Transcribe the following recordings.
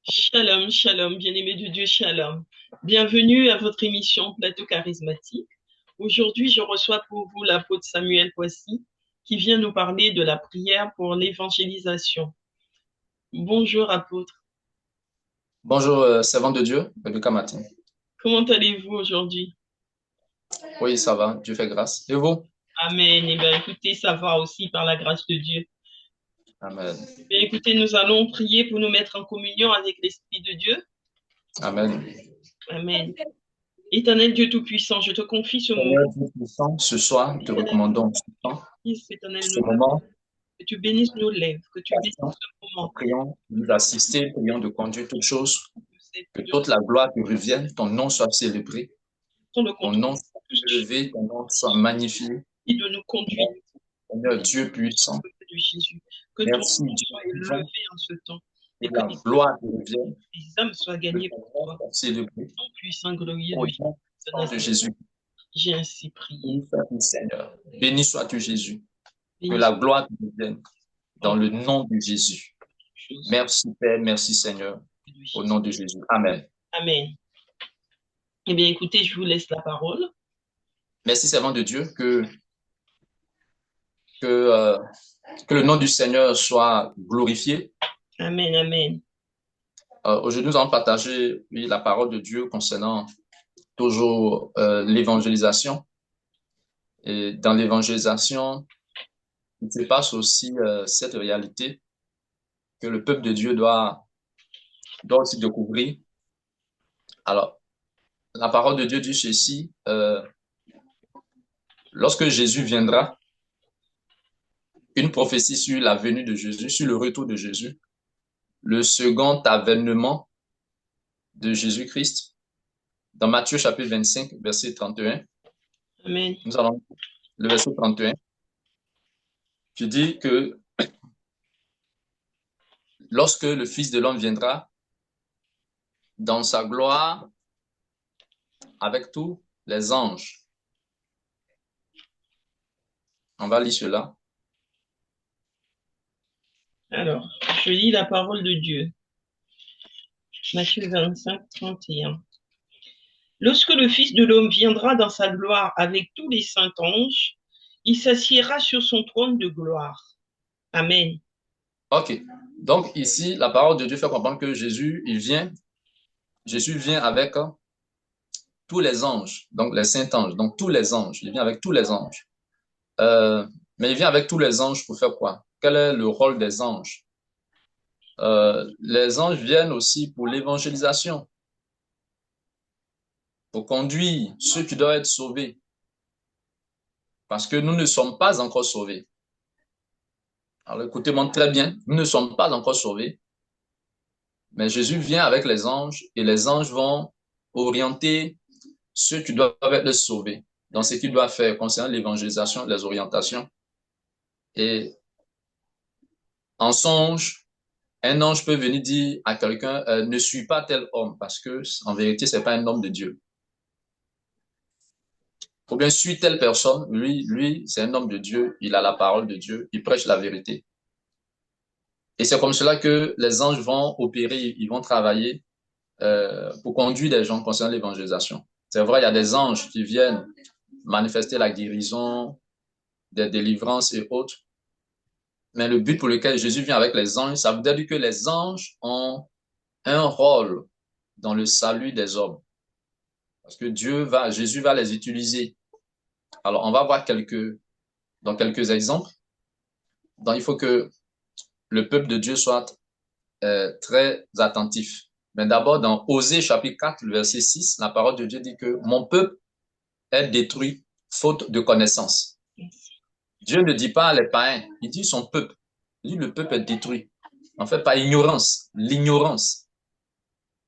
Shalom, shalom, bien-aimés de Dieu, shalom. Bienvenue à votre émission Plateau charismatique. Aujourd'hui, je reçois pour vous l'apôtre Samuel Poissy qui vient nous parler de la prière pour l'évangélisation. Bonjour apôtre, Bonjour, servant de Dieu, Rebecca Martin. comment allez-vous aujourd'hui? Oui, ça va, Dieu fait grâce. Et vous? Amen. Eh bien, écoutez, ça va aussi par la grâce de Dieu. Amen. Eh bien, écoutez, nous allons prier pour nous mettre en communion avec l'Esprit de Dieu. Amen. Amen. Éternel Dieu Tout-Puissant, je te confie ce moment. Seigneur Dieu puissant, ce soir, te Éternel, recommandons ce temps, éternel, ce moment, que tu bénisses nos lèvres, que tu bénisses d'action. ce Nous moment. prions de nous assister, prions de conduire toutes choses, que De toute la gloire te revienne, ton nom soit célébré, prendre le ton contrôle nom de soit toutes choses élevé, ton nom soit magnifié. et de nous conduire Seigneur Dieu puissant, au nom de Jésus. Que ton merci nom Dieu soit vivant, élevé en ce temps que et que la gloire te revienne, les âmes soient que gagnées ton pour nom toi. soit célébré. Nom puissant, glorieux de Au Jésus nom de puissant de Nazareth, Jésus, j'ai ainsi prié. béni sois-tu Seigneur, béni sois-tu Jésus. Que Béni la soit gloire te revienne en dans le nom de Jésus. toutes choses Merci Père, merci Seigneur, de au Jésus. nom de Jésus. Amen. Amen. Eh bien, écoutez, je vous laisse la parole. Merci servant de Dieu, que, euh, que le nom du Seigneur soit glorifié. Amen, amen. Aujourd'hui, nous allons partager oui, la parole de Dieu concernant toujours l'évangélisation. Et dans l'évangélisation, il se passe aussi cette réalité que le peuple de Dieu doit aussi découvrir. Alors, la parole de Dieu dit ceci, lorsque Jésus viendra, une prophétie sur la venue de Jésus, sur le retour de Jésus, le second avènement de Jésus-Christ. Dans Matthieu chapitre 25, verset 31, Amen. nous allons le verset 31, qui dit que lorsque le Fils de l'homme viendra dans sa gloire avec tous les anges. On va lire cela. Alors, je lis la parole de Dieu. Matthieu 25, 31. Lorsque le Fils de l'homme viendra dans sa gloire avec tous les saints anges, il s'assiera sur son trône de gloire. Amen. OK. Donc ici, la parole de Dieu fait comprendre que Jésus vient avec tous les anges, donc les saints anges, donc tous les anges. Il vient avec tous les anges. Euh, mais il vient avec tous les anges pour faire quoi? Quel est le rôle des anges? Les anges viennent aussi pour l'évangélisation, pour conduire ceux qui doivent être sauvés, parce que nous ne sommes pas encore sauvés. Alors écoutez-moi très bien, nous ne sommes pas encore sauvés, mais Jésus vient avec les anges et les anges vont orienter ceux qui doivent être sauvés dans ce qu'ils doivent faire concernant l'évangélisation, les orientations. Et en songe, un ange peut venir dire à quelqu'un, ne suis pas tel homme, parce que en vérité, c'est pas un homme de Dieu. Ou bien suis telle personne, lui, c'est un homme de Dieu, il a la parole de Dieu, il prêche la vérité. Et c'est comme cela que les anges vont opérer, ils vont travailler pour conduire les gens concernant l'évangélisation. C'est vrai, il y a des anges qui viennent manifester la guérison, des délivrances et autres. Mais le but pour lequel Jésus vient avec les anges, ça veut dire que les anges ont un rôle dans le salut des hommes. Parce que Jésus va les utiliser. Alors, on va voir dans quelques exemples. Donc, il faut que le peuple de Dieu soit très attentif. Mais d'abord, dans Osée chapitre 4, le verset 6, la parole de Dieu dit que mon peuple est détruit faute de connaissance. Dieu ne dit pas les païens, il dit son peuple. Il dit le peuple est détruit. En fait, par ignorance, l'ignorance.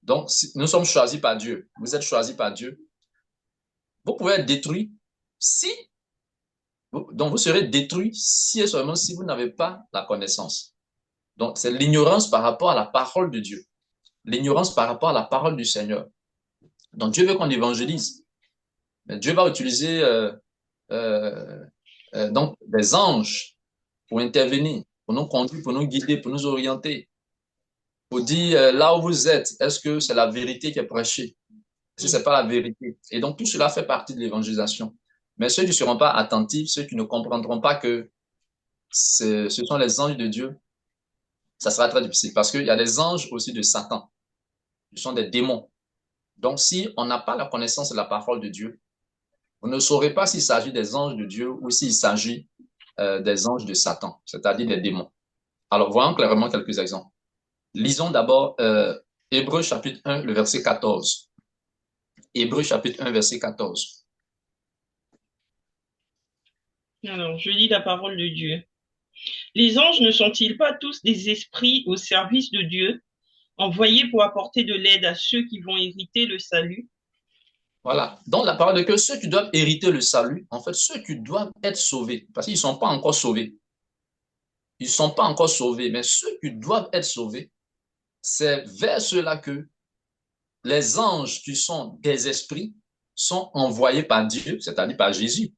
Donc, si nous sommes choisis par Dieu. Vous êtes choisis par Dieu. Vous pouvez être détruit si, donc vous serez détruit si et seulement si vous n'avez pas la connaissance. Donc, c'est l'ignorance par rapport à la parole de Dieu. L'ignorance par rapport à la parole du Seigneur. Donc, Dieu veut qu'on évangélise. Mais Dieu va utiliser euh, donc des anges pour intervenir, pour nous conduire, pour nous guider, pour nous orienter. pour dire là où vous êtes, est-ce que c'est la vérité qui est prêchée? Si ce n'est pas la vérité. Et donc, tout cela fait partie de l'évangélisation. Mais ceux qui ne seront pas attentifs, ceux qui ne comprendront pas que ce sont les anges de Dieu, ça sera très difficile parce qu'il y a des anges aussi de Satan. Ce sont des démons. Donc, si on n'a pas la connaissance de la parole de Dieu, vous ne saurez pas s'il s'agit des anges de Dieu ou s'il s'agit des anges de Satan, c'est-à-dire des démons. Alors, voyons clairement quelques exemples. Lisons d'abord Hébreux chapitre 1, le verset 14. Hébreux chapitre 1, verset 14. Alors, je lis la parole de Dieu. Les anges ne sont-ils pas tous des esprits au service de Dieu, envoyés pour apporter de l'aide à ceux qui vont hériter le salut? Voilà. Donc, la parole de que ceux qui doivent hériter le salut, en fait, ceux qui doivent être sauvés, parce qu'ils ne sont pas encore sauvés. Ils ne sont pas encore sauvés, mais ceux qui doivent être sauvés, c'est vers ceux-là que les anges qui sont des esprits sont envoyés par Dieu, c'est-à-dire par Jésus.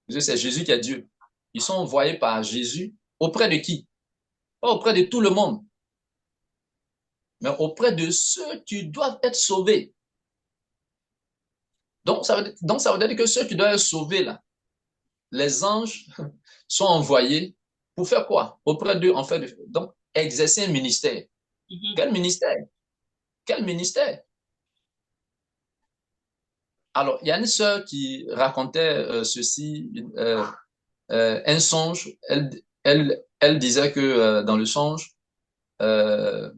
C'est Jésus qui est Dieu. Ils sont envoyés par Jésus auprès de qui? Pas auprès de tout le monde, mais auprès de ceux qui doivent être sauvés. Donc, ça veut dire que ceux qui doivent être sauvés, là, les anges sont envoyés pour faire quoi? Auprès d'eux, en fait, donc, exercer un ministère. Quel ministère? Quel ministère? Alors, il y a une sœur qui racontait ceci, un songe. Elle disait que dans le songe, euh,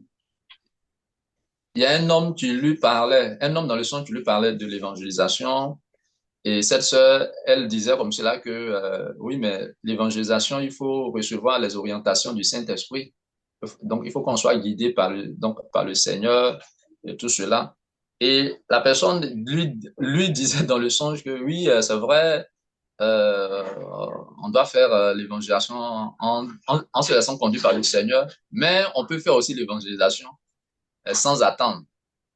il y a un homme qui lui parlait, un homme dans le songe qui lui parlait de l'évangélisation. Et cette sœur, elle disait comme cela que oui, mais l'évangélisation, il faut recevoir les orientations du Saint-Esprit. Donc, il faut qu'on soit guidé par le Seigneur et tout cela. Et la personne lui disait dans le songe que oui, c'est vrai, euh, on doit faire l'évangélisation en se laissant conduire par le Seigneur, mais on peut faire aussi l'évangélisation sans attendre,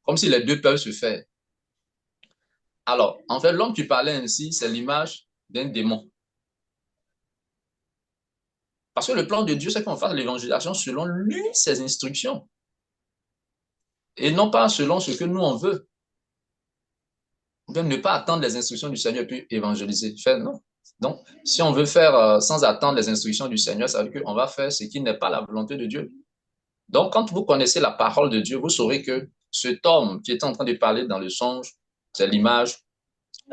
comme si les deux peuvent se faire. Alors, en fait, l'homme qui parlait ainsi, c'est l'image d'un démon. Parce que le plan de Dieu, c'est qu'on fasse l'évangélisation selon lui, ses instructions, et non pas selon ce que nous, on veut. Ou bien ne pas attendre les instructions du Seigneur puis évangéliser. Faire, non. Donc, si on veut faire sans attendre les instructions du Seigneur, ça veut dire qu'on va faire ce qui n'est pas la volonté de Dieu. Donc, quand vous connaissez la parole de Dieu, vous saurez que cet homme qui est en train de parler dans le songe, c'est l'image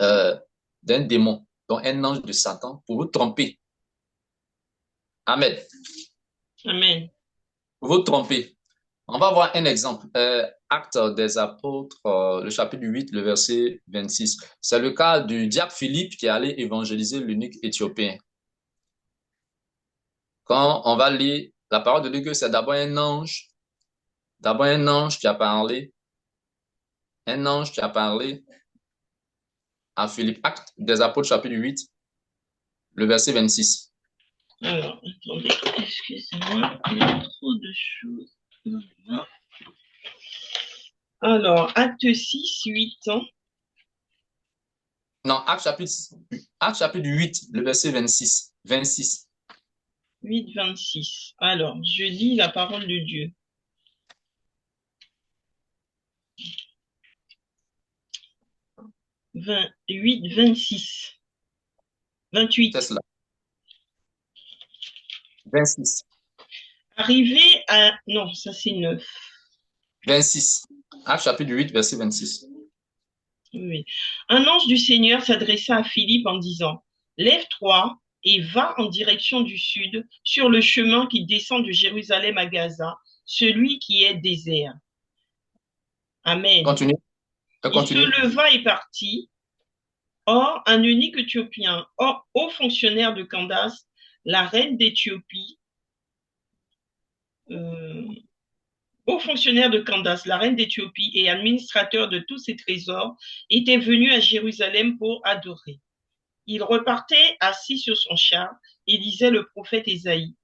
euh, d'un démon, donc un ange de Satan, pour vous tromper. Amen. Amen. Pour vous tromper. On va voir un exemple. Actes des apôtres, le chapitre 8, le verset 26. C'est le cas du diacre Philippe qui est allé évangéliser l'eunuque éthiopien. Quand on va lire la parole de Dieu, c'est d'abord un ange qui a parlé, un ange qui a parlé à Philippe. Actes des apôtres, chapitre 8, le verset 26. Alors, attendez, excusez-moi, il y a trop de choses. Alors, acte 6, 8 ans. Non, Actes chapitre 8, le verset 26. 26. 8, 26. Alors, je lis la parole de Dieu. 8, 26. 28. C'est cela. 26. Arrivé à... Non, ça c'est 9. 26. Actes chapitre 8, verset 26. Oui. Un ange du Seigneur s'adressa à Philippe en disant, lève-toi et va en direction du sud, sur le chemin qui descend de Jérusalem à Gaza, celui qui est désert. Amen. Continue. Il se Continue. leva et partit. Or, un eunuque éthiopien, haut fonctionnaire de Candace, la reine d'Éthiopie, euh, haut fonctionnaire de Candace, la reine d'Éthiopie et administrateur de tous ses trésors, était venu à Jérusalem pour adorer. Il repartait assis sur son char et lisait le prophète Ésaïe.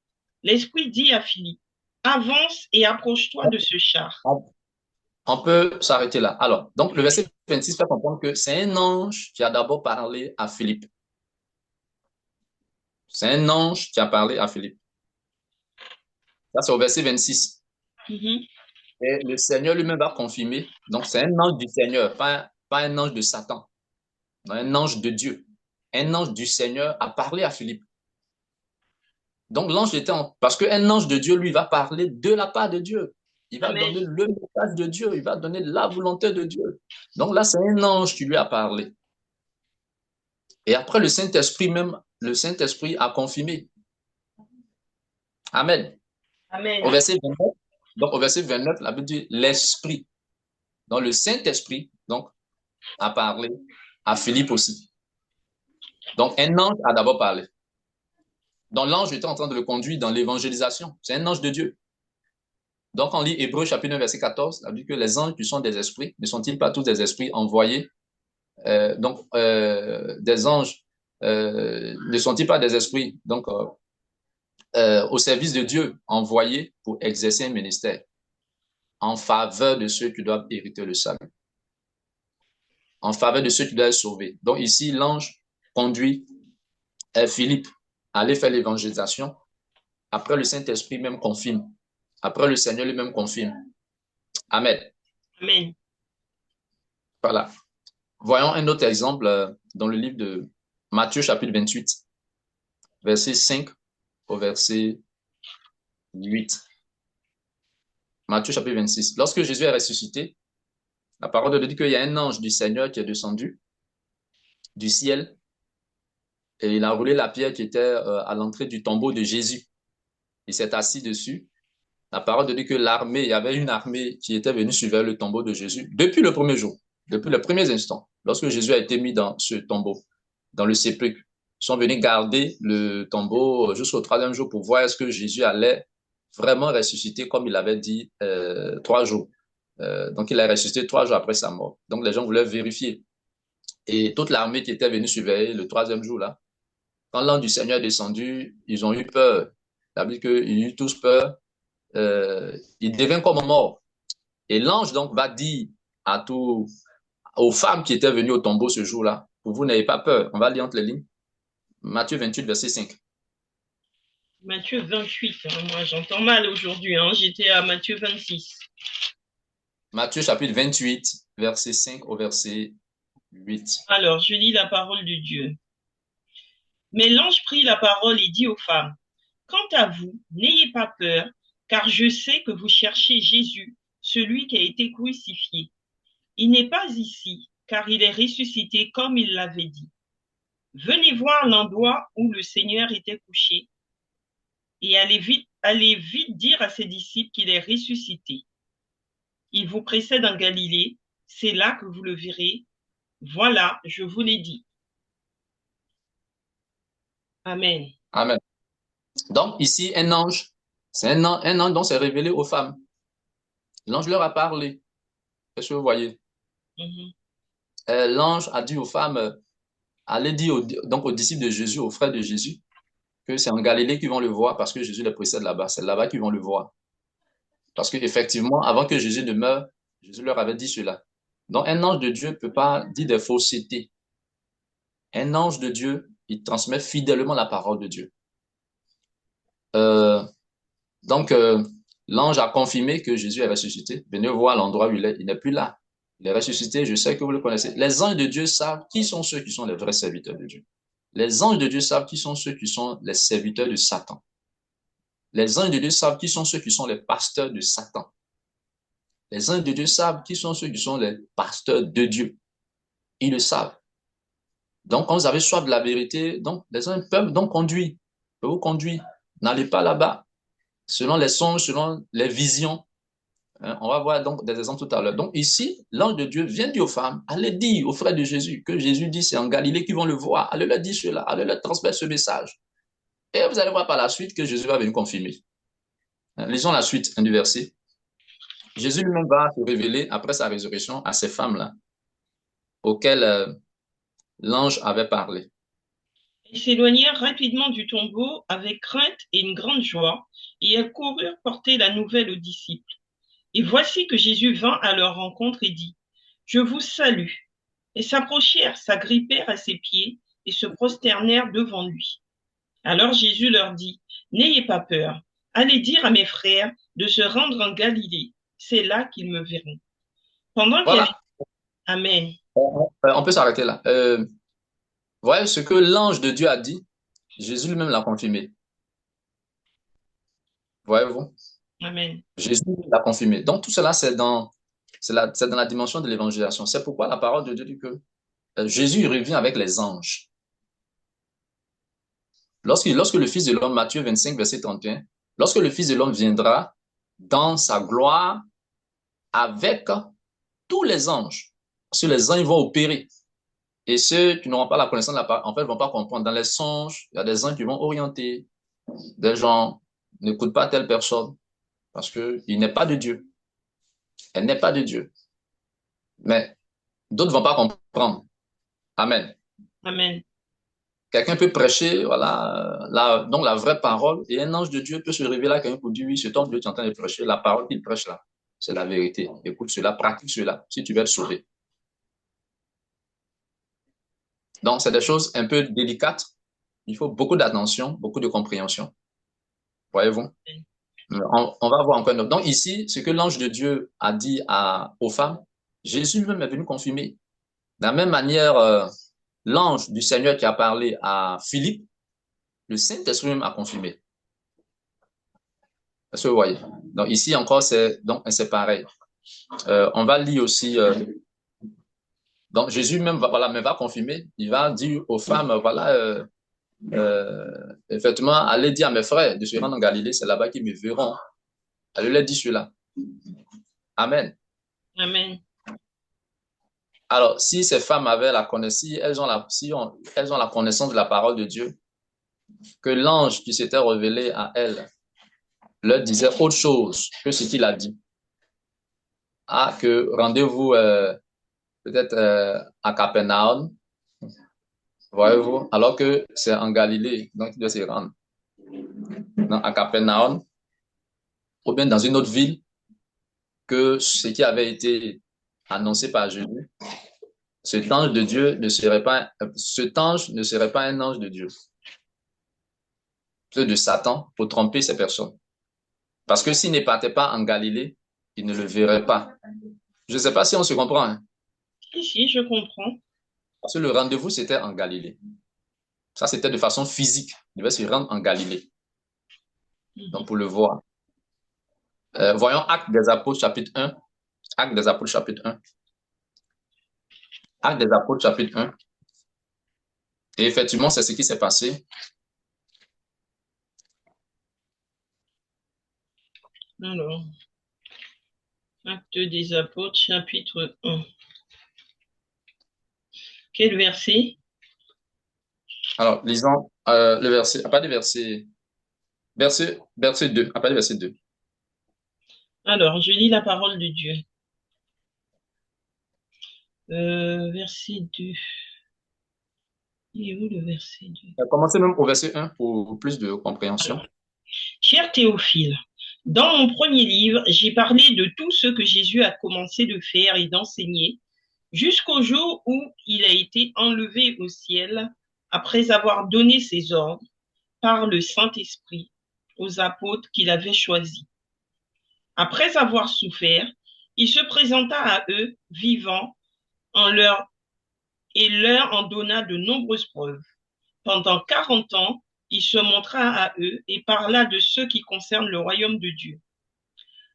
L'Esprit dit à Philippe, avance et approche-toi de ce char. On peut s'arrêter là. Alors, donc le verset 26 fait comprendre que c'est un ange qui a d'abord parlé à Philippe. C'est un ange qui a parlé à Philippe. Ça, c'est au verset 26. Mhm. Et le Seigneur lui-même va confirmer. Donc, c'est un ange du Seigneur, pas un ange de Satan, non, un ange de Dieu. Un ange du Seigneur a parlé à Philippe. Donc, l'ange était parce qu'un ange de Dieu, lui, va parler de la part de Dieu. Il va Amen. donner le message de Dieu. Il va donner la volonté de Dieu. Donc là, c'est un ange qui lui a parlé. Et après, le Saint-Esprit même, le Saint-Esprit a confirmé. Amen. Au Amen. verset 29, donc au verset 29, la Bible dit l'Esprit. Donc le Saint-Esprit donc, a parlé à Philippe aussi. Donc un ange a d'abord parlé. Donc l'ange était en train de le conduire dans l'évangélisation. C'est un ange de Dieu. Donc on lit Hébreux chapitre 1, verset 14, ça dit que les anges qui sont des esprits, ne sont-ils pas tous des esprits envoyés des anges, ne sont-ils pas des esprits au service de Dieu, envoyés pour exercer un ministère en faveur de ceux qui doivent hériter le salut, en faveur de ceux qui doivent être sauvés. Donc ici, l'ange conduit Philippe à aller faire l'évangélisation. Après, le Saint-Esprit même confirme. Après, le Seigneur lui-même confirme. Amen. Amen. Voilà. Voyons un autre exemple dans le livre de Matthieu, chapitre 28, verset 5 au verset 8. Matthieu, chapitre 26. Lorsque Jésus est ressuscité, la parole de Dieu dit qu'il y a un ange du Seigneur qui est descendu du ciel et il a roulé la pierre qui était à l'entrée du tombeau de Jésus. Il s'est assis dessus. La parole de Dieu dit que l'armée, il y avait une armée qui était venue suivre le tombeau de Jésus depuis le premier jour, depuis les premiers instants, lorsque Jésus a été mis dans ce tombeau, dans le sépulcre. Ils sont venus garder le tombeau jusqu'au troisième jour pour voir est-ce que Jésus allait vraiment ressusciter comme il avait dit 3 jours. Donc, il a ressuscité 3 jours après sa mort. Donc, les gens voulaient vérifier. Et toute l'armée qui était venue surveiller le troisième jour, là, quand l'ange du Seigneur est descendu, ils ont eu peur. Ça veut dire qu'ils ont eu tous peur. Il devient comme mort. Et l'ange, donc, va dire aux femmes qui étaient venues au tombeau ce jour-là, pour vous n'ayez pas peur. On va lire entre les lignes. Matthieu 28, verset 5. Matthieu 28. Moi, j'entends mal aujourd'hui. J'étais à Matthieu 26. Matthieu chapitre 28, verset 5 au verset 8. Alors, je lis la parole de Dieu. Mais l'ange prit la parole et dit aux femmes, quant à vous, n'ayez pas peur, car je sais que vous cherchez Jésus, celui qui a été crucifié. Il n'est pas ici, car il est ressuscité comme il l'avait dit. Venez voir l'endroit où le Seigneur était couché, et allez vite dire à ses disciples qu'il est ressuscité. Il vous précède en Galilée, c'est là que vous le verrez. Voilà, je vous l'ai dit. Amen. Amen. Donc, ici, un ange, c'est un ange dont c'est révélé aux femmes. L'ange leur a parlé. Qu'est-ce que vous voyez? Mhm. L'ange a dit aux femmes, allez dire donc aux disciples de Jésus, aux frères de Jésus, que c'est en Galilée qu'ils vont le voir parce que Jésus les précède là-bas. C'est là-bas qu'ils vont le voir. Parce qu'effectivement, avant que Jésus ne meure, Jésus leur avait dit cela. Donc, un ange de Dieu ne peut pas dire des faussetés. Un ange de Dieu, il transmet fidèlement la parole de Dieu. Euh, donc, l'ange a confirmé que Jésus est ressuscité. Venez voir l'endroit où il est. Il n'est plus là. Il est ressuscité. Je sais que vous le connaissez. Les anges de Dieu savent qui sont ceux qui sont les vrais serviteurs de Dieu. Les anges de Dieu savent qui sont ceux qui sont les serviteurs de Satan. Les anges de Dieu savent qui sont ceux qui sont les pasteurs de Satan. Les anges de Dieu savent qui sont ceux qui sont les pasteurs de Dieu. Ils le savent. Donc, quand vous avez soif de la vérité, donc les anges peuvent donc conduire. Peuvent vous conduire. N'allez pas là-bas. Selon les songes, selon les visions. On va voir donc des exemples tout à l'heure. Donc ici, l'ange de Dieu vient dire aux femmes, allez dire aux frères de Jésus que Jésus dit c'est en Galilée qu'ils vont le voir. Allez leur dire cela, allez leur transmettre ce message. Et vous allez voir par la suite que Jésus va venir confirmer. Lisons la suite du verset. Jésus lui-même va se révéler après sa résurrection à ces femmes-là, auxquelles l'ange avait parlé. Ils s'éloignèrent rapidement du tombeau avec crainte et une grande joie, et elles coururent porter la nouvelle aux disciples. Et voici que Jésus vint à leur rencontre et dit, je vous salue. Et s'approchèrent, s'agrippèrent à ses pieds et se prosternèrent devant lui. Alors Jésus leur dit, n'ayez pas peur, allez dire à mes frères de se rendre en Galilée, c'est là qu'ils me verront. Pendant qu'elle... Voilà. Amen. On peut s'arrêter là. Voyez ce que l'ange de Dieu a dit. Jésus lui-même l'a confirmé. Voyez-vous? Amen. Jésus l'a confirmé. Donc tout cela, c'est dans la dimension de l'évangélisation. C'est pourquoi la parole de Dieu dit que Jésus revient avec les anges. Lorsque le Fils de l'homme, Matthieu 25, verset 31, lorsque le Fils de l'homme viendra dans sa gloire avec tous les anges, parce que les anges vont opérer. Et ceux qui n'auront pas la connaissance de la parole, en fait, ne vont pas comprendre. Dans les songes, il y a des anges qui vont orienter. Des gens n'écoutent pas telle personne parce qu'il n'est pas de Dieu. Elle n'est pas de Dieu. Mais d'autres ne vont pas comprendre. Amen. Amen. Quelqu'un peut prêcher, voilà, donc la vraie parole, et un ange de Dieu peut se révéler à quelqu'un pour dire, oui, cet homme de Dieu qui est en train de prêcher, la parole qu'il prêche là, c'est la vérité. Écoute cela, pratique cela, si tu veux être sauvé. Donc, c'est des choses un peu délicates. Il faut beaucoup d'attention, beaucoup de compréhension. Voyez-vous? On va voir encore une autre. Donc, ici, ce que l'ange de Dieu a dit aux femmes, Jésus lui-même est venu confirmer. De la même manière, l'ange du Seigneur qui a parlé à Philippe, le Saint-Esprit même a confirmé. Est-ce que vous voyez? Donc, ici encore, c'est pareil. On va lire aussi. Donc, Jésus même va confirmer. Il va dire aux femmes, voilà, effectivement, allez dire à mes frères de se rendre en Galilée, c'est là-bas qu'ils me verront. Elle leur dit cela. Amen. Amen. Alors, si ces femmes avaient la connaissance, elles ont la connaissance de la parole de Dieu, que l'ange qui s'était révélé à elles leur disait autre chose que ce qu'il a dit. Ah, que rendez-vous peut-être à Capernaum, voyez-vous, alors que c'est en Galilée, donc il doit s'y rendre. Donc, à Capernaum, ou bien dans une autre ville, que ce qui avait été annoncé par Jésus, cet ange de Dieu ne serait pas, cet ange ne serait pas un ange de Dieu, de Satan, pour tromper ces personnes. Parce que s'il ne partait pas en Galilée, il ne le verrait pas. Je ne sais pas si on se comprend, hein? Si, je comprends. Parce que le rendez-vous, c'était en Galilée. Ça, c'était de façon physique. Il devait se rendre en Galilée. Donc, pour le voir. Voyons Actes des Apôtres, chapitre 1. Actes des Apôtres, chapitre 1. Actes des Apôtres, chapitre 1. Et effectivement, c'est ce qui s'est passé. Alors, Actes des Apôtres, chapitre 1. Quel verset? Alors, lisons le verset, pas de verset 2, pas de verset 2. Alors, je lis la parole de Dieu. Verset 2. Il est où le verset 2? Commencez même au verset 1 pour plus de compréhension. Alors, cher Théophile, dans mon premier livre, j'ai parlé de tout ce que Jésus a commencé de faire et d'enseigner jusqu'au jour où il a été enlevé au ciel après avoir donné ses ordres par le Saint-Esprit aux apôtres qu'il avait choisis. Après avoir souffert, il se présenta à eux vivant et leur en donna de nombreuses preuves. Pendant 40 ans, il se montra à eux et parla de ce qui concerne le royaume de Dieu.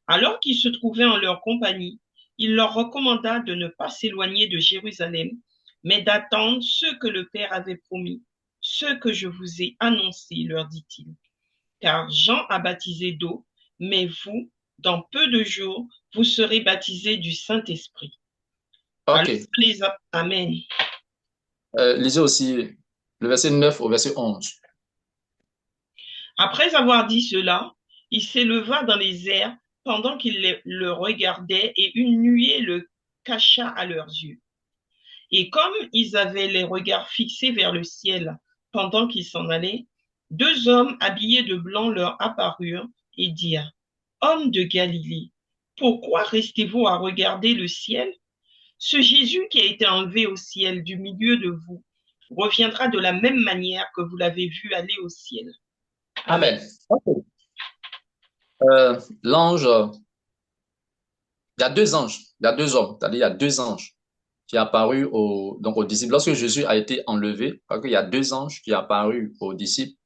Alors qu'ils se trouvaient en leur compagnie, il leur recommanda de ne pas s'éloigner de Jérusalem, mais d'attendre ce que le Père avait promis, ce que je vous ai annoncé, leur dit-il. Car Jean a baptisé d'eau, mais vous, dans peu de jours, vous serez baptisés du Saint-Esprit. OK. Amen. Lisez aussi le verset 9 au verset 11. Après avoir dit cela, il s'éleva dans les airs pendant qu'ils le regardaient et une nuée le cacha à leurs yeux. Et comme ils avaient les regards fixés vers le ciel pendant qu'ils s'en allaient, deux hommes habillés de blanc leur apparurent et dirent, Hommes de Galilée, pourquoi restez-vous à regarder le ciel? Ce Jésus qui a été enlevé au ciel du milieu de vous reviendra de la même manière que vous l'avez vu aller au ciel. Amen. Okay. L'ange Il y a deux anges, il y a deux hommes, c'est-à-dire il y a deux anges qui apparus donc aux disciples. Lorsque Jésus a été enlevé, parce qu'il y a deux anges qui apparus aux disciples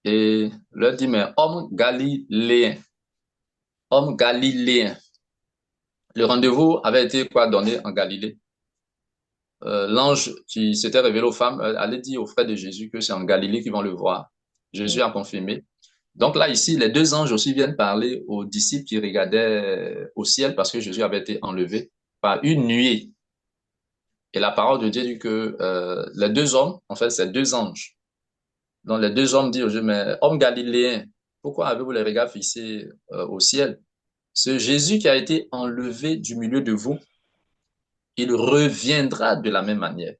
et leur dit, mais homme galiléen. Le rendez-vous avait été quoi donné en Galilée. L'ange qui s'était révélé aux femmes allait dire aux frères de Jésus que c'est en Galilée qu'ils vont le voir. Jésus a confirmé. Donc là, ici, les deux anges aussi viennent parler aux disciples qui regardaient au ciel parce que Jésus avait été enlevé par une nuée. Et la parole de Dieu dit que les deux hommes, en fait, c'est deux anges. Donc les deux hommes disent au Jésus, mais homme galiléen, pourquoi avez-vous les regards fixés au ciel? Ce Jésus qui a été enlevé du milieu de vous, il reviendra de la même manière.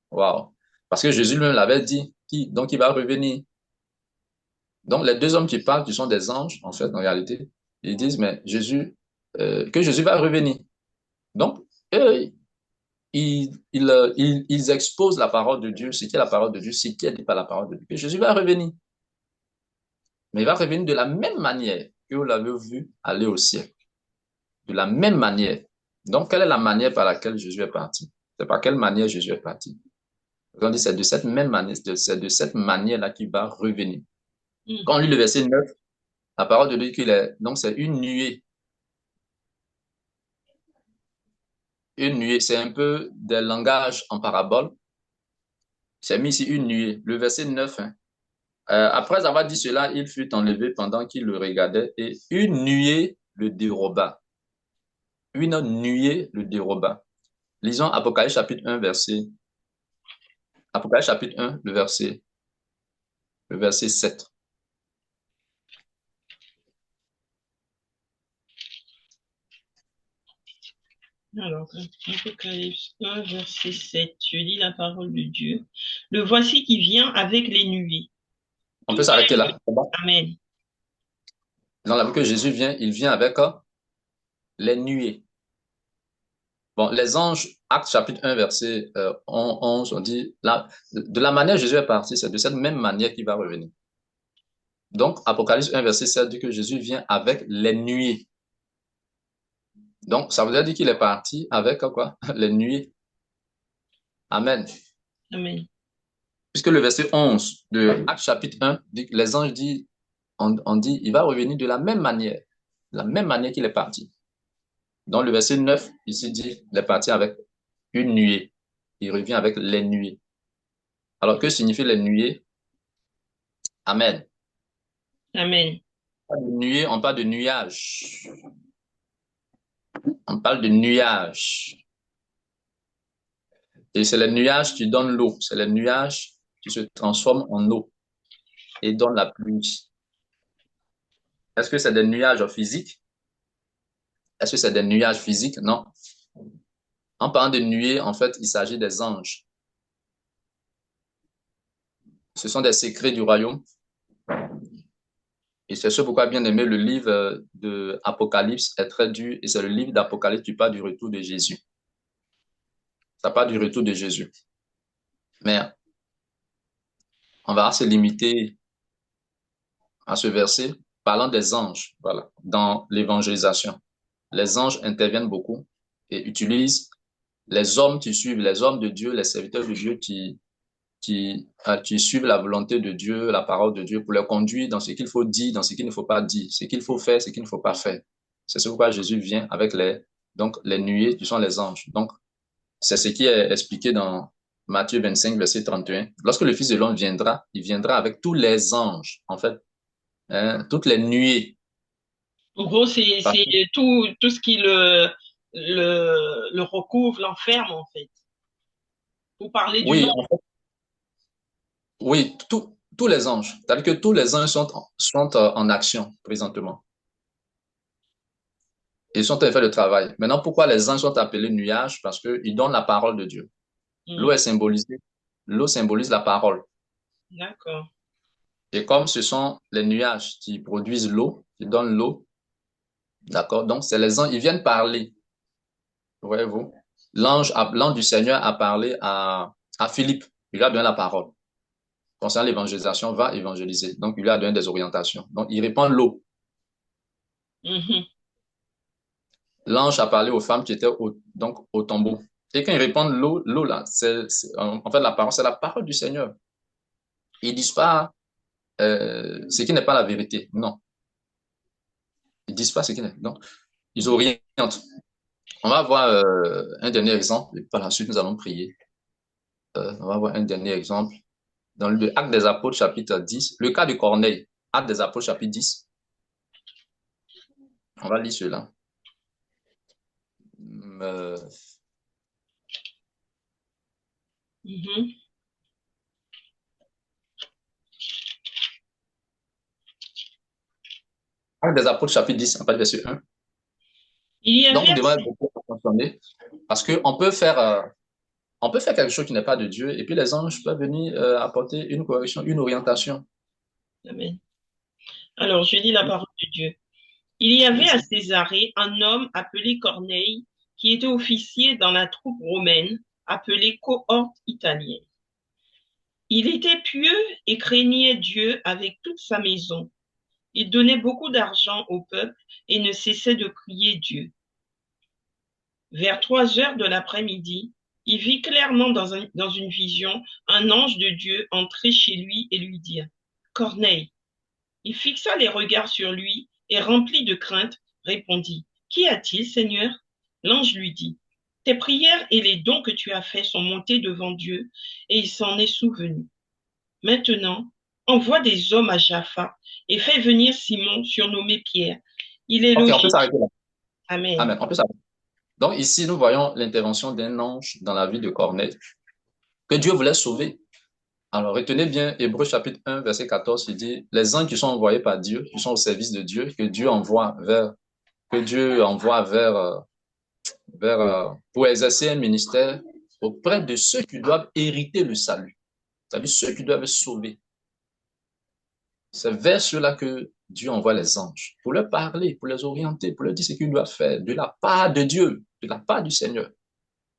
Wow. Parce que Jésus lui-même l'avait dit, donc il va revenir. Donc les deux hommes qui parlent, qui sont des anges, en fait, en réalité, ils disent, mais que Jésus va revenir. Donc, eux, ils exposent la parole de Dieu, ce qui est la parole de Dieu, ce qui n'est pas la parole de Dieu, que Jésus va revenir. Mais il va revenir de la même manière que vous l'avez vu aller au ciel. De la même manière. Donc, quelle est la manière par laquelle Jésus est parti? C'est par quelle manière Jésus est parti? On dit c'est de cette même manière, c'est de cette manière-là qu'il va revenir. Quand on lit le verset 9, la parole de Dieu qu'il est, donc c'est une nuée. Une nuée, c'est un peu des langages en parabole. C'est mis ici une nuée. Le verset 9, hein. Après avoir dit cela, il fut enlevé pendant qu'il le regardait et une nuée le déroba. Une nuée le déroba. Lisons Apocalypse chapitre 1, Apocalypse chapitre 1, le verset 7. Alors, Apocalypse 1, verset 7, je lis la parole de Dieu. Le voici qui vient avec les nuées. On peut s'arrêter là. Amen. Dans la vie que Jésus vient, il vient avec les nuées. Bon, les anges, Actes chapitre 1, verset 11, on dit, là, de la manière Jésus est parti, c'est de cette même manière qu'il va revenir. Donc, Apocalypse 1, verset 7 dit que Jésus vient avec les nuées. Donc, ça veut dire qu'il est parti avec quoi? Les nuées. Amen. Amen. Puisque le verset 11 de Actes chapitre 1, dit, les anges disent, on dit, il va revenir de la même manière qu'il est parti. Donc, le verset 9, ici dit, il est parti avec une nuée. Il revient avec les nuées. Alors, que signifient les nuées? Amen. Amen. Nuée, on parle de nuages. On parle de nuages. Et c'est les nuages qui donnent l'eau. C'est les nuages qui se transforment en eau et donnent la pluie. Est-ce que c'est des nuages physiques? Est-ce que c'est des nuages physiques? Non. En parlant de nuées, en fait, il s'agit des anges. Ce sont des secrets du royaume. Et c'est ce pourquoi, bien aimé, le livre de Apocalypse est très dur. Et c'est le livre d'Apocalypse qui parle du retour de Jésus. Ça parle du retour de Jésus. Mais on va se limiter à ce verset parlant des anges, voilà, dans l'évangélisation. Les anges interviennent beaucoup et utilisent les hommes qui suivent, les hommes de Dieu, les serviteurs de Dieu qui suivent la volonté de Dieu, la parole de Dieu, pour les conduire dans ce qu'il faut dire, dans ce qu'il ne faut pas dire, ce qu'il faut faire, ce qu'il ne faut pas faire. C'est pourquoi Jésus vient avec donc les nuées qui sont les anges. Donc, c'est ce qui est expliqué dans Matthieu 25, verset 31. Lorsque le Fils de l'homme viendra, il viendra avec tous les anges, en fait, hein, toutes les nuées. En gros, c'est tout ce qui le recouvre, l'enferme, en fait. Pour parler du Oui, nom. en fait, oui, tous les anges. C'est-à-dire que tous les anges sont en action présentement. Ils sont en train de faire le travail. Maintenant, pourquoi les anges sont appelés nuages? Parce qu'ils donnent la parole de Dieu. L'eau est symbolisée. L'eau symbolise la parole. D'accord. Et comme ce sont les nuages qui produisent l'eau, qui donnent l'eau, d'accord? Donc, c'est les anges, ils viennent parler. Voyez-vous? L'ange du Seigneur a parlé à Philippe. Il lui a donné la parole. Concernant l'évangélisation, va évangéliser. Donc, il lui a donné des orientations. Donc, il répand l'eau. Mhm. l'ange a parlé aux femmes qui étaient donc au tombeau. Et quand ils répondent l'eau là, en fait la parole, c'est la parole du Seigneur. Ils disent pas ce qui n'est pas la vérité. Non, ils disent pas ce qui n'est. Non, ils orientent. On va voir un dernier exemple. Et par la suite, nous allons prier. On va voir un dernier exemple. Dans le Acte des Apôtres, chapitre 10, le cas de Corneille. Acte des Apôtres, chapitre 10. On va lire cela. Euh, Mhm. Acte des Apôtres, chapitre 10, en fait, verset 1. Il y Donc, avait vous à devrez ces, beaucoup attentionner parce on peut faire quelque chose qui n'est pas de Dieu et puis les anges peuvent venir apporter une correction, une orientation. Amen. Alors, je lis la parole de Dieu. Il y avait à Allez-y. Césarée un homme appelé Corneille, qui était officier dans la troupe romaine, appelée cohorte italienne. Il était pieux et craignait Dieu avec toute sa maison. Il donnait beaucoup d'argent au peuple et ne cessait de prier Dieu. Vers 3 heures de l'après-midi, il vit clairement dans une vision un ange de Dieu entrer chez lui et lui dire, Corneille. Il fixa les regards sur lui et, rempli de crainte, répondit, Qu'y a-t-il, Seigneur? L'ange lui dit, Tes prières et les dons que tu as faits sont montés devant Dieu et il s'en est souvenu. Maintenant, envoie des hommes à Jaffa et fais venir Simon, surnommé Pierre. Il est Ok, on peut logé. s'arrêter là. Amen. Amen. On peut s'arrêter. Donc, ici, nous voyons l'intervention d'un ange dans la vie de Corneille que Dieu voulait sauver. Alors, retenez bien Hébreux chapitre 1, verset 14, il dit, les anges qui sont envoyés par Dieu, qui sont au service de Dieu, que Dieu envoie pour exercer un ministère auprès de ceux qui doivent hériter le salut. C'est-à-dire ceux qui doivent être sauvés. C'est vers ceux-là que Dieu envoie les anges pour leur parler, pour les orienter, pour leur dire ce qu'ils doivent faire de la part de Dieu, de la part du Seigneur.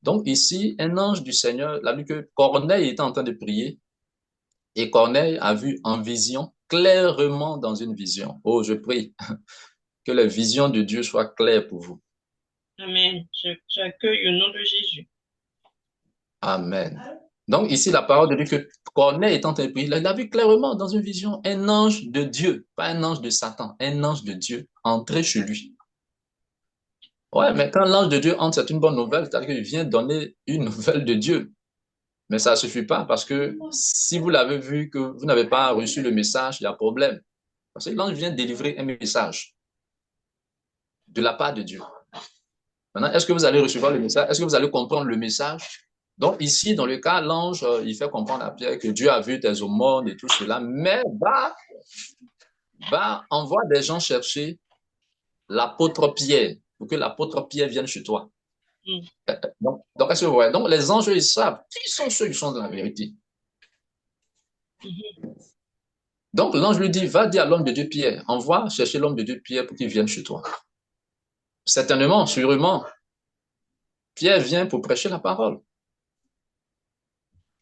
Donc ici, un ange du Seigneur, l'a vu que Corneille était en train de prier et Corneille a vu en vision, clairement dans une vision. Oh, je prie que les visions de Dieu soient claires pour vous. Amen. J'accueille au nom de Jésus. Amen. Donc ici, la parole de Dieu que Corneille est en train de prier, il a vu clairement dans une vision un ange de Dieu, pas un ange de Satan, un ange de Dieu entrer chez lui. Ouais, mais quand l'ange de Dieu entre, c'est une bonne nouvelle, c'est-à-dire qu'il vient donner une nouvelle de Dieu. Mais ça ne suffit pas parce que si vous l'avez vu que vous n'avez pas reçu le message, il y a problème. Parce que l'ange vient délivrer un message de la part de Dieu. Maintenant, est-ce que vous allez recevoir le message? Est-ce que vous allez comprendre le message? Donc ici, dans le cas, l'ange, il fait comprendre à Pierre que Dieu a vu tes aumônes et tout cela, mais envoie des gens chercher l'apôtre Pierre pour que l'apôtre Pierre vienne chez toi. Mm. Donc, est-ce que vous voyez? Donc, les anges, ils savent qui sont ceux qui sont dans la vérité. Mhm. Donc, l'ange lui dit, va dire à l'homme de Dieu Pierre, envoie chercher l'homme de Dieu Pierre pour qu'il vienne chez toi. Certainement, sûrement, Pierre vient pour prêcher la parole.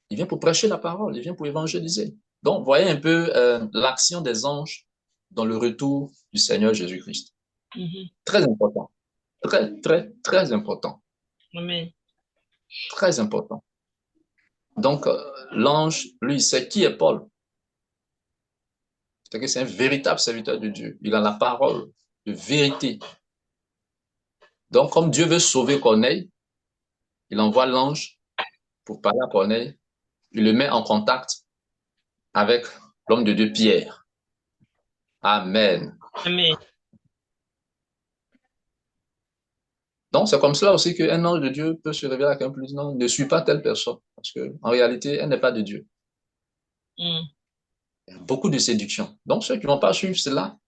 Il vient pour prêcher la parole, il vient pour évangéliser. Donc, voyez un peu l'action des anges dans le retour du Seigneur Jésus-Christ. Mhm. Très important. Très, très, très important. Amen. Très important. Donc, l'ange, lui, c'est qui est Paul? C'est que c'est un véritable serviteur de Dieu. Il a la parole de vérité. Donc, comme Dieu veut sauver Corneille, il envoie l'ange pour parler à Corneille. Il le met en contact avec l'homme de Dieu, Pierre. Amen. Amen. Donc, c'est comme cela aussi qu'un ange de Dieu peut se révéler à quelqu'un plus. Non, ne suis pas telle personne. Parce que, en réalité, elle n'est pas de Dieu. Mm. Il y a beaucoup de séduction. Donc, ceux qui ne vont pas suivre cela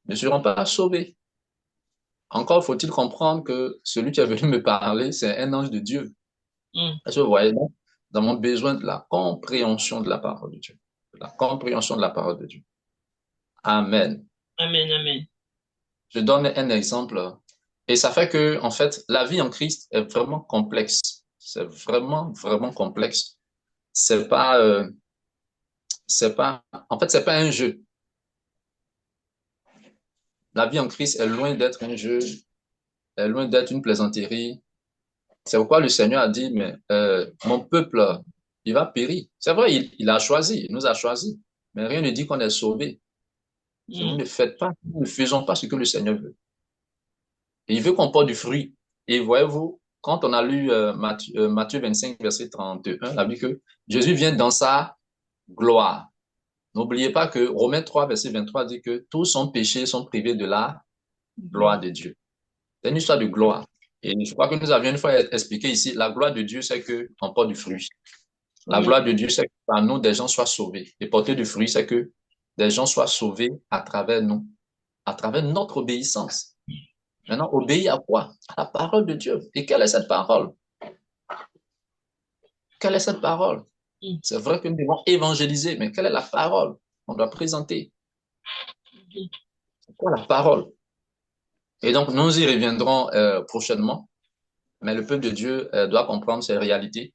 ne seront pas sauvés. Encore faut-il comprendre que celui qui est venu me parler, c'est un ange de Dieu. Mm. Est-ce que vous voyez, donc, dans mon besoin de la compréhension de la parole de Dieu. De la compréhension de la parole de Dieu. Amen. Amen. Amen. Je donne un exemple. Et ça fait que, en fait, la vie en Christ est vraiment complexe. C'est vraiment, vraiment complexe. C'est pas, en fait, c'est pas un jeu. La vie en Christ est loin d'être un jeu. est loin d'être une plaisanterie. C'est pourquoi le Seigneur a dit, mais mon peuple, il va périr. C'est vrai, il a choisi, il nous a choisi, mais rien ne dit qu'on est sauvé. Si vous Mm. ne faites pas, nous ne faisons pas ce que le Seigneur veut. Et il veut qu'on porte du fruit. Et voyez-vous, quand on a lu Matthieu 25, verset 31, on a vu que Jésus vient dans sa gloire. N'oubliez pas que Romains 3, verset 23 dit que tous sont péchés, sont privés de la gloire Gloire. de Dieu. C'est une histoire de gloire. Et je crois que nous avions une fois expliqué ici, la gloire de Dieu, c'est qu'on porte du fruit. La Oui. gloire de Dieu, c'est que par nous, des gens soient sauvés. Et porter du fruit, c'est que des gens soient sauvés à travers nous, à travers notre obéissance. Maintenant, obéir à quoi? À la parole de Dieu. Et quelle est cette parole? Quelle est cette parole? Mm. C'est vrai que nous devons évangéliser, mais quelle est la parole qu'on doit présenter? Mm. C'est quoi la parole? Et donc, nous y reviendrons prochainement, mais le peuple de Dieu doit comprendre ces réalités.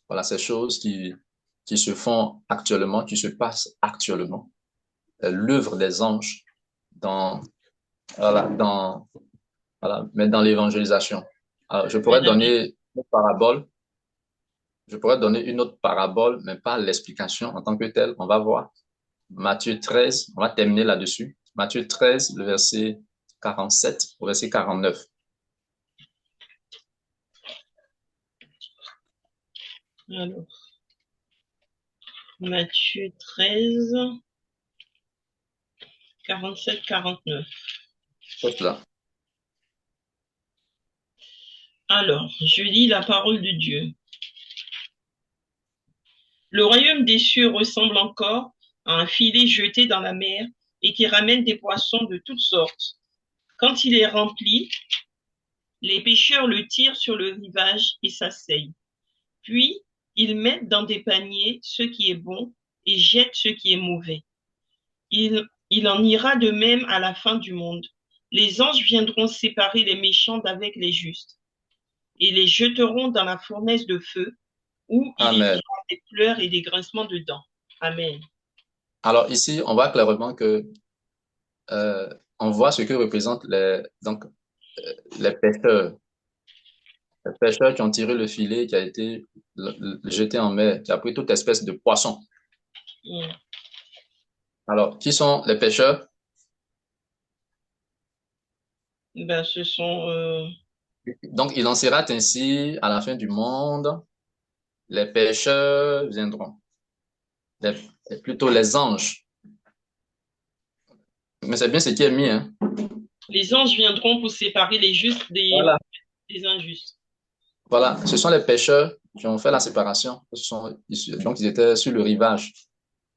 Voilà, ces choses qui se font actuellement, qui se passent actuellement. L'œuvre des anges dans, voilà, mais dans l'évangélisation. Alors, je pourrais donner une autre parabole, mais pas l'explication en tant que telle. On va voir Matthieu 13, on va terminer là-dessus. Matthieu 13, le verset 47 au verset 49. Alors, Matthieu 13, 47, 49. C'est là. Alors, je lis la parole de Dieu. Le royaume des cieux ressemble encore à un filet jeté dans la mer et qui ramène des poissons de toutes sortes. Quand il est rempli, les pêcheurs le tirent sur le rivage et s'asseyent. Puis, ils mettent dans des paniers ce qui est bon et jettent ce qui est mauvais. Il en ira de même à la fin du monde. Les anges viendront séparer les méchants d'avec les justes et les jeteront dans la fournaise de feu où il y Amen. aura des pleurs et des grincements de dents. Amen. Alors ici, on voit clairement que euh, on voit ce que représentent les pêcheurs. Les pêcheurs qui ont tiré le filet qui a été jeté en mer, qui a pris toute espèce de poisson. Mm. Alors, qui sont les pêcheurs? Ben, ce sont Donc, il en sera ainsi à la fin du monde. Les pêcheurs viendront. Les- Plutôt les anges. Mais c'est bien ce qui est mis, hein. les anges viendront pour séparer les justes Voilà. des injustes. Voilà. Ce sont les pêcheurs qui ont fait la séparation. Donc, ils étaient sur le rivage.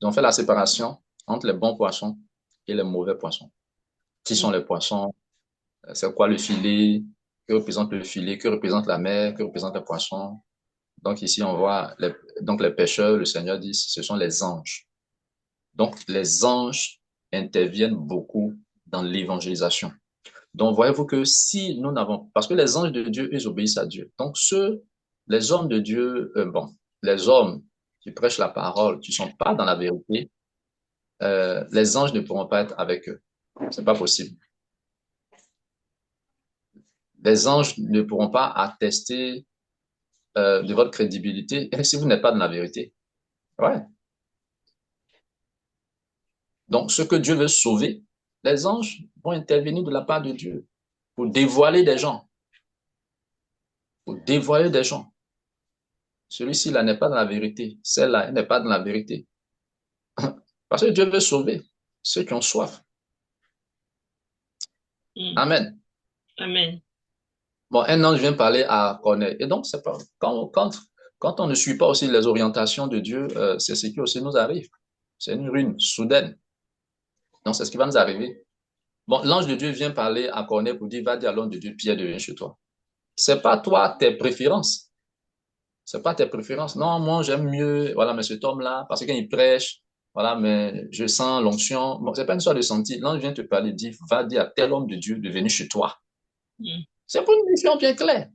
Ils ont fait la séparation entre les bons poissons et les mauvais poissons. Qui Mm. sont les poissons? C'est quoi le filet? Que représente le filet? Que représente la mer? Que représente les poissons? Donc ici, on voit donc les pêcheurs, le Seigneur dit, ce sont les anges. Donc les anges interviennent beaucoup dans l'évangélisation. Donc voyez-vous que si nous n'avons, parce que les anges de Dieu, ils obéissent à Dieu. Donc les hommes de Dieu, les hommes qui prêchent la parole, qui sont pas dans la vérité, les anges ne pourront pas être avec eux. C'est pas possible. Les anges ne pourront pas attester de votre crédibilité si vous n'êtes pas dans la vérité. Ouais. Donc, ce que Dieu veut sauver, les anges vont intervenir de la part de Dieu pour dévoiler des gens. Pour dévoiler des gens. Celui-ci là n'est pas dans la vérité. Celle-là, elle n'est pas dans la vérité. Parce que Dieu veut sauver ceux qui ont soif. Mm. Amen. Amen. Bon, un ange vient parler à Corneille. Et donc, c'est pas, quand on ne suit pas aussi les orientations de Dieu, c'est ce qui aussi nous arrive. C'est une ruine soudaine. Donc, c'est ce qui va nous arriver. Bon, l'ange de Dieu vient parler à Corneille pour dire, va dire à l'homme de Dieu, Pierre devient chez toi. C'est pas toi, tes préférences. C'est pas tes préférences. Non, moi, j'aime mieux, voilà, mais cet homme-là, parce que quand il prêche, voilà, mais je sens l'onction. Bon, c'est pas une histoire de sentir. L'ange vient te parler, dit, va dire à tel homme de Dieu de venir chez toi. Mm. C'est pour une mission bien claire.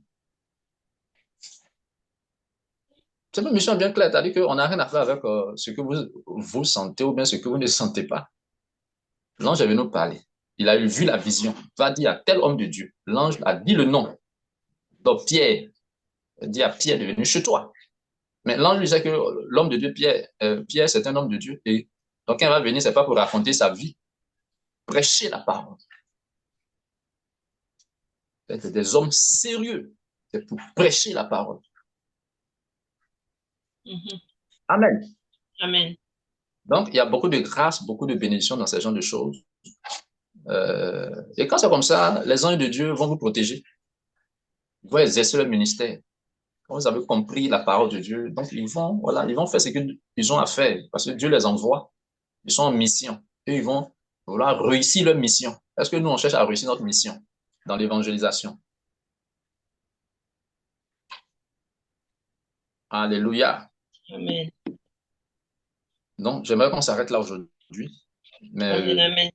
C'est une mission bien claire. C'est-à-dire qu'on n'a rien à faire avec ce que vous sentez ou bien ce que vous ne sentez pas. L'ange est venu nous parler. il a vu la vision. Va dire à tel homme de Dieu. L'ange a dit le nom. Donc Pierre dit à Pierre de venir chez toi. Mais l'ange lui disait que l'homme de Dieu, Pierre, c'est un homme de Dieu. Et donc, quand il va venir, c'est pas pour raconter sa vie. Prêcher la parole. C'est des hommes sérieux. C'est pour prêcher la parole. Amen. Amen. Donc, il y a beaucoup de grâce, beaucoup de bénédictions dans ce genre de choses. Et quand c'est comme ça, les anges de Dieu vont vous protéger. Ils vont exercer leur ministère. Quand vous avez compris la parole de Dieu, donc ils vont faire ce qu'ils ont à faire parce que Dieu les envoie. Ils sont en mission. Et ils vont vouloir réussir leur mission. Est-ce que nous, on cherche à réussir notre mission dans l'évangélisation? Alléluia. Amen. Donc, j'aimerais qu'on s'arrête là aujourd'hui. Mais Amen. Amen.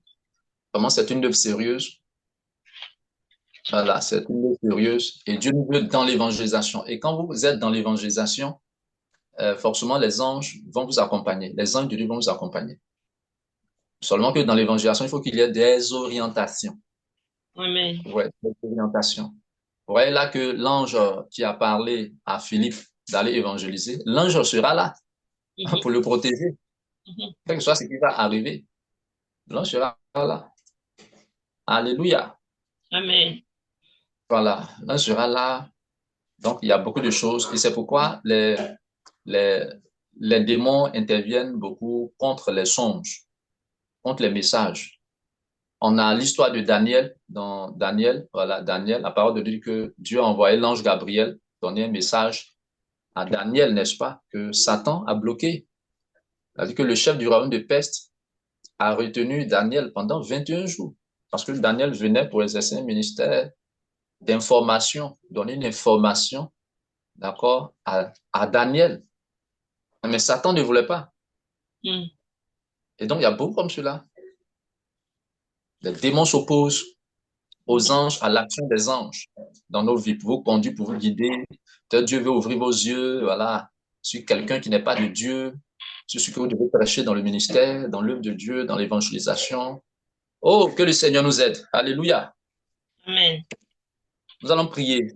vraiment, c'est une œuvre sérieuse. Voilà, c'est une œuvre sérieuse. Et Dieu nous veut dans l'évangélisation. Et quand vous êtes dans l'évangélisation, forcément, les anges vont vous accompagner. Les anges de Dieu vont vous accompagner. Seulement que dans l'évangélisation, il faut qu'il y ait des orientations. Amen. Ouais, des orientations. Vous voyez là que l'ange qui a parlé à Philippe d'aller évangéliser, l'ange sera là pour le protéger. Quel que soit ce qui va arriver, l'ange sera là. Alléluia. Amen. Voilà, l'ange sera là. Donc, il y a beaucoup de choses. Et c'est pourquoi les, les démons interviennent beaucoup contre les songes, contre les messages. On a l'histoire de Daniel, dans Daniel, voilà, Daniel, la parole de Dieu dit que Dieu a envoyé l'ange Gabriel donner un message à Daniel, n'est-ce pas, que Satan a bloqué. C'est-à-dire que le chef du royaume de Pest a retenu Daniel pendant 21 jours, parce que Daniel venait pour exercer un ministère d'information, donner une information, d'accord, à Daniel. Mais Satan ne voulait pas. Et donc, il y a beaucoup comme cela. Les démons s'opposent aux anges, à l'action des anges dans nos vies, pour vous conduire, pour vous guider. Peut-être Dieu veut ouvrir vos yeux, voilà, sur quelqu'un qui n'est pas de Dieu, sur ce que vous devez prêcher dans le ministère, dans l'œuvre de Dieu, dans l'évangélisation. Oh, que le Seigneur nous aide. Alléluia. Amen. Nous allons prier.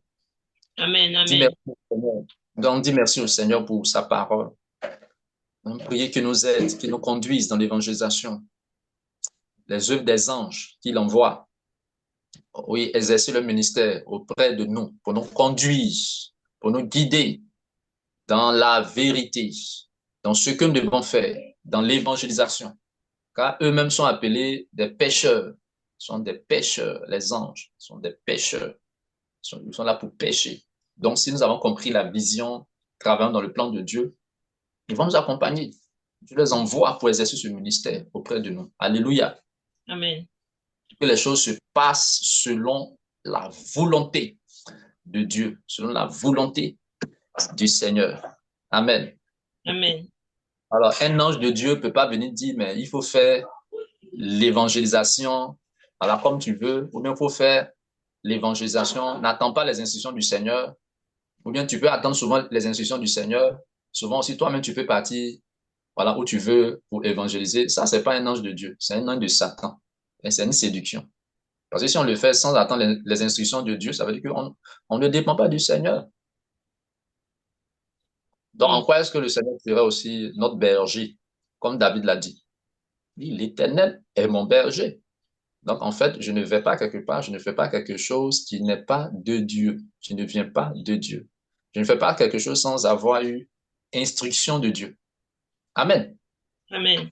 Amen. Dis Amen. merci au Seigneur. Donc, dis merci au Seigneur pour sa parole. Nous allons prier qu'il nous aide, qu'il nous conduise dans l'évangélisation. Les œuvres des anges qu'il envoie, oui, exercer le ministère auprès de nous, pour nous conduire, pour nous guider dans la vérité, dans ce que nous devons faire, dans l'évangélisation. Car eux-mêmes sont appelés des pécheurs. Ils sont des pécheurs, les anges sont des pécheurs. Ils sont là pour pécher. Donc, si nous avons compris la vision, travaillant dans le plan de Dieu, ils vont nous accompagner. Dieu les envoie pour exercer ce ministère auprès de nous. Alléluia. Amen. Que les choses se passent selon la volonté de Dieu, selon la volonté du Seigneur. Amen. Amen. Alors, un ange de Dieu ne peut pas venir dire, mais il faut faire l'évangélisation, alors comme tu veux, ou bien il faut faire l'évangélisation, n'attends pas les instructions du Seigneur, ou bien tu peux attendre souvent les instructions du Seigneur, souvent aussi toi-même tu peux partir, voilà, où tu veux pour évangéliser. Ça, c'est pas un ange de Dieu, c'est un ange de Satan, et c'est une séduction. Parce que si on le fait sans attendre les instructions de Dieu, ça veut dire qu'on ne dépend pas du Seigneur. Donc, en quoi est-ce que le Seigneur serait aussi notre berger, comme David l'a dit? L'Éternel est mon berger. Donc, en fait, je ne vais pas quelque part, je ne fais pas quelque chose qui n'est pas de Dieu. Je ne viens pas de Dieu. Je ne fais pas quelque chose sans avoir eu instruction de Dieu. Amen. Amen.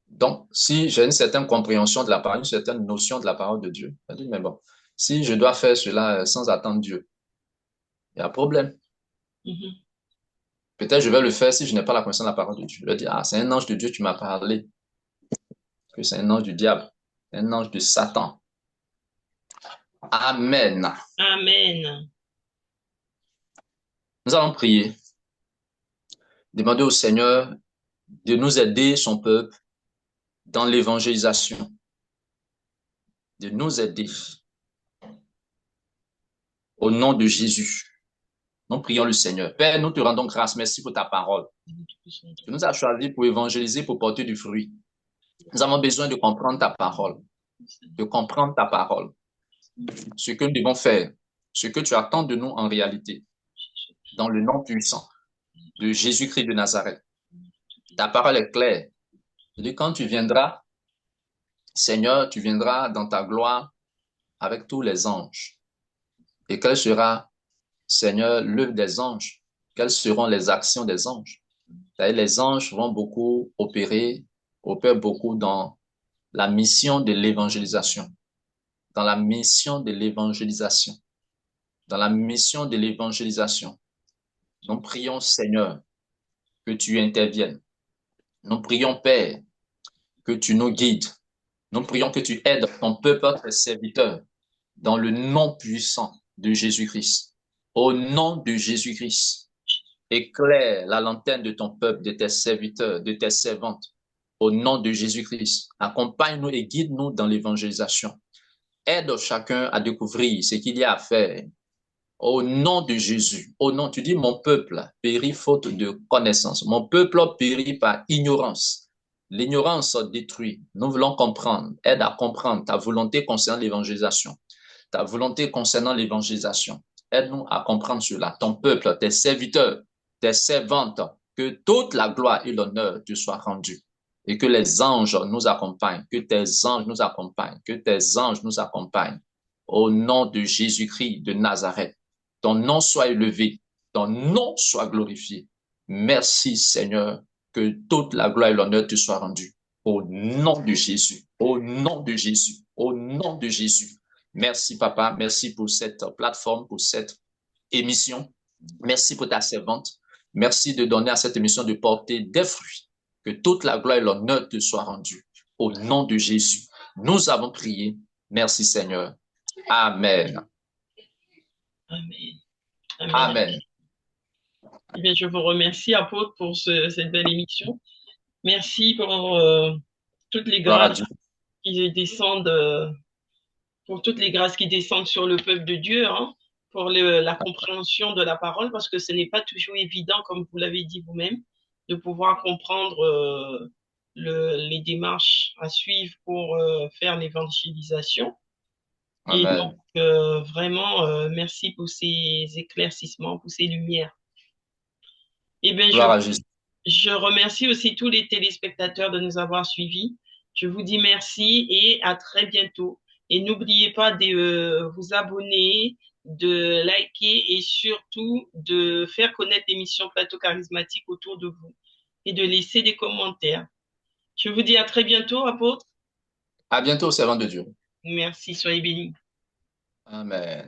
Donc, si j'ai une certaine compréhension de la parole, une certaine notion de la parole de Dieu, je dis, mais bon, si je dois faire cela sans attendre Dieu, il y a un problème. Peut-être je vais le faire si je n'ai pas la connaissance de la parole de Dieu. Je vais dire, ah, c'est un ange de Dieu qui m'a parlé. Que c'est un ange du diable, un ange de Satan. Amen. Amen. Nous allons prier. Demander au Seigneur de nous aider, son peuple, dans l'évangélisation. De nous aider. Au nom de Jésus. Nous prions le Seigneur. Père, nous te rendons grâce. Merci pour ta parole. Tu nous as choisis pour évangéliser, pour porter du fruit. Nous avons besoin de comprendre ta parole, de comprendre ta parole, ce que nous devons faire, ce que tu attends de nous en réalité, dans le nom puissant de Jésus-Christ de Nazareth. Ta parole est claire. Et quand tu viendras, Seigneur, tu viendras dans ta gloire avec tous les anges. Et quelle sera, Seigneur, l'œuvre des anges? Quelles seront les actions des anges? Les anges vont beaucoup opèrent beaucoup dans la mission de l'évangélisation, dans la mission de l'évangélisation, dans la mission de l'évangélisation. Nous prions, Seigneur, que tu interviennes. Nous prions, Père, que tu nous guides. Nous prions que tu aides ton peuple, tes serviteurs, dans le nom puissant de Jésus-Christ. Au nom de Jésus-Christ, éclaire la lanterne de ton peuple, de tes serviteurs, de tes servantes. Au nom de Jésus-Christ, accompagne-nous et guide-nous dans l'évangélisation. Aide chacun à découvrir ce qu'il y a à faire. Au nom de Jésus, au nom, tu dis, mon peuple périt faute de connaissance. Mon peuple périt par ignorance. L'ignorance détruit. Nous voulons comprendre. Aide à comprendre ta volonté concernant l'évangélisation. Ta volonté concernant l'évangélisation. Aide-nous à comprendre cela. Ton peuple, tes serviteurs, tes servantes, que toute la gloire et l'honneur te soient rendus. Et que les anges nous accompagnent, que tes anges nous accompagnent, que tes anges nous accompagnent. Au nom de Jésus-Christ de Nazareth. Ton nom soit élevé, ton nom soit glorifié. Merci Seigneur, que toute la gloire et l'honneur te soient rendus. Au nom de Jésus, au nom de Jésus, au nom de Jésus. Merci Papa, merci pour cette plateforme, pour cette émission. Merci pour ta servante. Merci de donner à cette émission de porter des fruits. Que toute la gloire et l'honneur te soient rendus. Au nom de Jésus, nous avons prié. Merci Seigneur. Amen. Amen. Amen. Amen. Eh bien, je vous remercie, apôtre, pour cette belle émission. Merci pour toutes les grâces qui descendent, pour toutes les grâces qui descendent sur le peuple de Dieu, hein, pour la compréhension de la parole, parce que ce n'est pas toujours évident, comme vous l'avez dit vous-même, de pouvoir comprendre les démarches à suivre pour faire l'évangélisation. Et donc, vraiment, merci pour ces éclaircissements, pour ces lumières. Eh bien, je remercie aussi tous les téléspectateurs de nous avoir suivis. Je vous dis merci et à très bientôt. Et n'oubliez pas de vous abonner, de liker et surtout de faire connaître l'émission Plateau Charismatique autour de vous et de laisser des commentaires. Je vous dis à très bientôt, apôtre. À bientôt, servant de Dieu. Merci, soyez bénis. Amen.